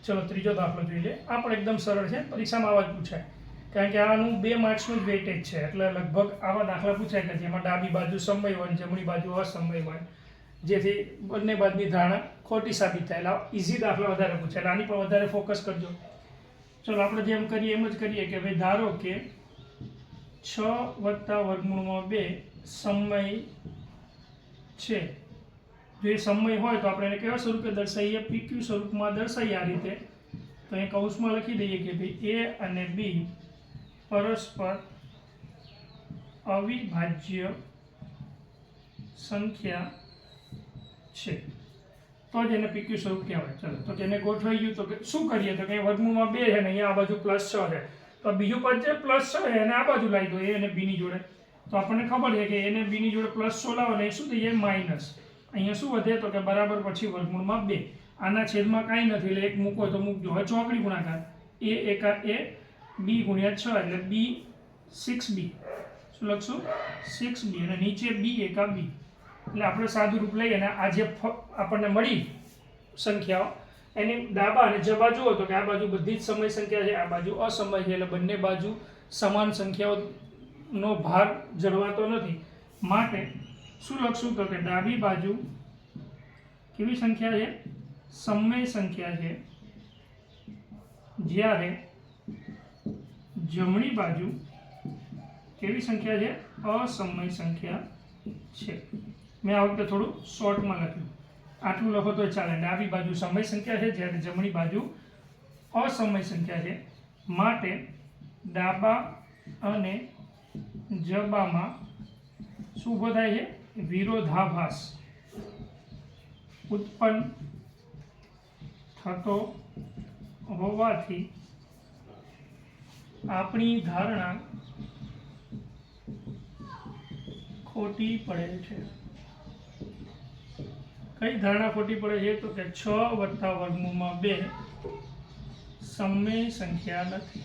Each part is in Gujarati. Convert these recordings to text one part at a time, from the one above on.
ચલો ત્રીજો દાખલો જોઈ લે. આ પણ એકદમ સરળ છે, પરીક્ષામાં આવા જ પૂછાય, કારણ કે આનું 2 માર્ક્સનું જ વેઇટેજ છે. એટલે લગભગ આવા દાખલા પૂછાય કે જેમાં ડાબી બાજુ સમય હોય જમણી બાજુ અસમય હોય, જેથી બંને બાજુની ધારણા ખોટી સાબિત થાય. એટલે ઇઝી દાખલા વધારે પૂછાય, એટલે આની પર વધારે ફોકસ કરજો. ચલો આપણે જેમ કરીએ એમ જ કરીએ કે ભાઈ ધારો કે 6 + √2 સમય છે. જો એ સમય હોય તો આપણે એને કેવા સ્વરૂપે દર્શાવીએ? PQ સ્વરૂપમાં દર્શાવીએ આ રીતે. તો અહીં કૌંસમાં લખી દઈએ કે ભાઈ A અને B પરસ્પર અવિભાજ્ય સંખ્યા છે, તો જ એને PQ સ્વરૂપ કહેવાય. ચલો તો તેને ગોઠવાઈ ગયું. તો કે શું કરીએ? તો કે વર્ગમૂળમાં 2 છે ને અહીંયા આ બાજુ +6 છે, તો બીજું પદ જે +6 છે એને આ બાજુ લાવી દો, A અને B ની જોડે. તો આપણને ખબર છે કે A અને B ની જોડે +6 લાવો ને એ શું થઈ જાય? માઇનસ. અહીંયા શું વધે? તો કે બરાબર પછી વર્ગમૂળમાં 2. આના છેદમાં કાંઈ નથી એટલે 1 મૂકો તો મૂકજો. હવે ચોકડી ગુણાકાર A એકા A, B × 6 એટલે B 6B. શું લખશું? 6B. અને નીચે B એકા B. એટલે આપણે સાદું રૂપ લઈએ અને આ જે આપણને મળી સંખ્યાઓ એની ડાબા અને જબા જુઓ તો કે આ બાજુ બધી જ સમય સંખ્યા છે, આ બાજુ અસમય છે. એટલે બંને બાજુ સમાન સંખ્યાઓનો ભાર જળવાતો નથી. માટે શું લખશું? તો કે ડાબી બાજુ કેવી સંખ્યા છે? સમય સંખ્યા છે, જ્યારે જમણી બાજુ કેવી સંખ્યા છે? અસમય સંખ્યા છે. મેં આ વખતે થોડું શોર્ટમાં લખ્યું, આટલું લખો તો ચાલે. ડાબી બાજુ સમય સંખ્યા છે, જ્યારે જમણી બાજુ અસમય સંખ્યા છે. માટે ડાબા અને જબામાં શું ઊભો થાય છે? વિરોધાભાસ ઉત્પન્ન થતો હોવાથી આપણી ધારણા ખોટી પડે છે. કઈ ધારણા ખોટી પડે છે? તો કે 6 + √2 સમય સંખ્યા નથી.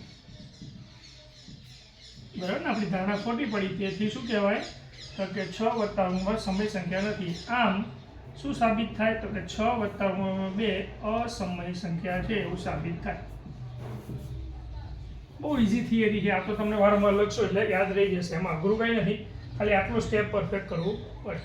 બરાબર ને? આપણી ધારણા ખોટી પડી, તેથી શું કહેવાય? તો કે 6 + √2 સમય સંખ્યા નથી. આમ શું સાબિત થાય? તો કે 6 + √2 અસમય સંખ્યા છે એવું સાબિત થાય. બહુ ઇઝી થિયરી છે આ તો, તમને વારંવાર લખશો એટલે યાદ રહી જશે. એમાં અઘરું કંઈ નથી, ખાલી આટલું સ્ટેપ પરફેક્ટ કરવું પડે.